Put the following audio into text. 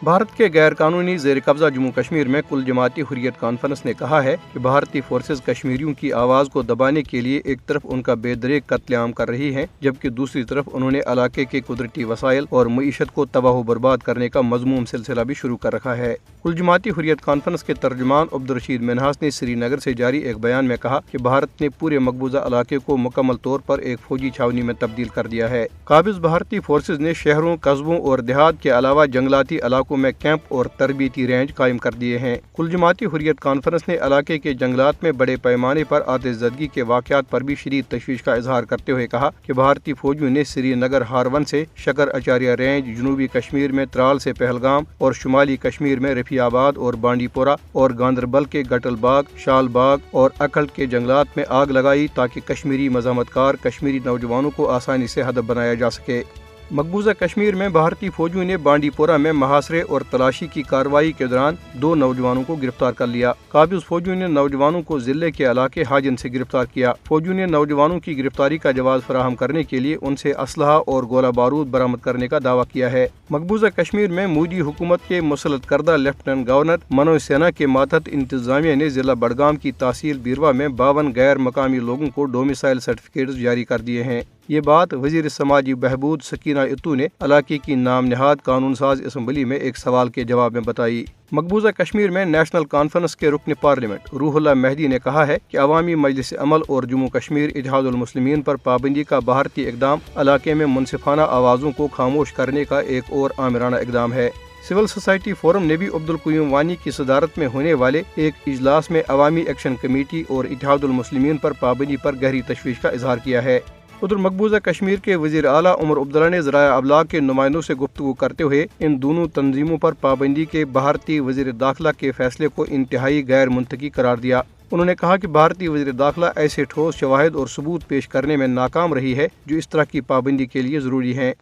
भारत के गैर कानूनी जेर कब्जा जम्मू कश्मीर में कुल जमाती हुर्रियत कॉन्फ्रेंस ने कहा है कि भारतीय फोर्सेज कश्मीरियों की आवाज़ को दबाने के लिए एक तरफ उनका बेदरेक कत्लेआम कर रही है, जबकि दूसरी तरफ उन्होंने इलाके के कुदरती वसाइल और मईशत को तबाह बर्बाद करने का मजमूम सिलसिला भी शुरू कर रखा है। कुल जमाती हुर्रियत कॉन्फ्रेंस के तर्जुमान अब्दुल-रशीद मिन्हास ने श्रीनगर से जारी एक बयान में कहा कि भारत ने पूरे मकबूजा इलाके को मुकम्मल तौर पर एक फौजी छावनी में तब्दील कर दिया है। काबिज भारतीय फोर्सेज ने शहरों, कस्बों और देहात के अलावा जंगलाती इलाकों में कैंप और तरबीती रेंज कायम कर दिए हैं। कुल जमाती हुर्रियत कॉन्फ्रेंस ने इलाके के जंगलात में बड़े पैमाने पर आतिशज़दगी के वाक़यात पर भी शदीद तशवीश का इजहार करते हुए कहा कि भारतीय फौजियों ने श्रीनगर हारवन से शकर अचारिया रेंज, जनूबी कश्मीर में त्राल से पहलगाम और शुमाली कश्मीर में रफियाबाद और बांडीपोरा और गांदरबल के गटलबाग, शालबाग और अकल्ट के जंगलात में आग लगाई ताकि कश्मीरी मज़ाहमतकार कश्मीरी नौजवानों को आसानी से हदफ बनाया जा सके। मकबूजा कश्मीर में भारतीय फौजियों ने बांडीपोरा में मुहासरे और तलाशी की कार्रवाई के दौरान 2 नौजवानों को गिरफ्तार कर लिया। काबिज फौजियों ने नौजवानों को जिले के इलाके हाजिन से गिरफ्तार किया। फौजियों ने नौजवानों की गिरफ्तारी का जवाब फराहम करने के लिए उनसे असलहा और गोला बारूद बरामद करने का दावा किया है। मकबूजा कश्मीर में मोदी हुकूमत के मुसल्लत करदा लेफ्टिनेंट गवर्नर मनोज सिन्हा के मातहत इंतजामिया ने जिला बडगाम की तहसील बीरवा में 52 गैर मकामी लोगों को डोमिसाइल सर्टिफिकेट जारी कर दिए हैं। ये बात वजीर समाजी बहबूद सकीना इत्तू ने इलाके की नाम नहाद कानून साज असम्बली में एक सवाल के जवाब में बताई। मकबूजा कश्मीर में नेशनल कॉन्फ्रेंस के रुकन पार्लियामेंट रूहुल्लाह मेहदी ने कहा है कि अवामी मजलिस अमल और जम्मू कश्मीर इत्तेहादुल मुस्लिमीन पर पाबंदी का भारतीय इकदाम इलाके में मुनसिफाना आवाज़ों को खामोश करने का एक और आमिराना इकदाम है। सिविल सोसाइटी फोरम ने भी अब्दुल क़य्यूम वानी की सदारत में होने वाले एक इजलास में अवामी एक्शन कमेटी और इत्तेहादुल मुस्लिमीन पर पाबंदी पर गहरी तशवीश का इजहार किया है। उधर मकबूजा कश्मीर के वज़ीर आला उमर अब्दुल्ला ने ज़राया अबलाग के नुमाइंदों से गुफ्तगू करते हुए इन दोनों तंजीमों पर पाबंदी के भारतीय वज़ीर दाखिला के फैसले को इंतहाई गैर मुंतकी करार दिया। उन्होंने कहा कि भारतीय वज़ीर दाखिला ऐसे ठोस शवाहिद और सबूत पेश करने में नाकाम रही है जो इस तरह की पाबंदी के लिए ज़रूरी हैं।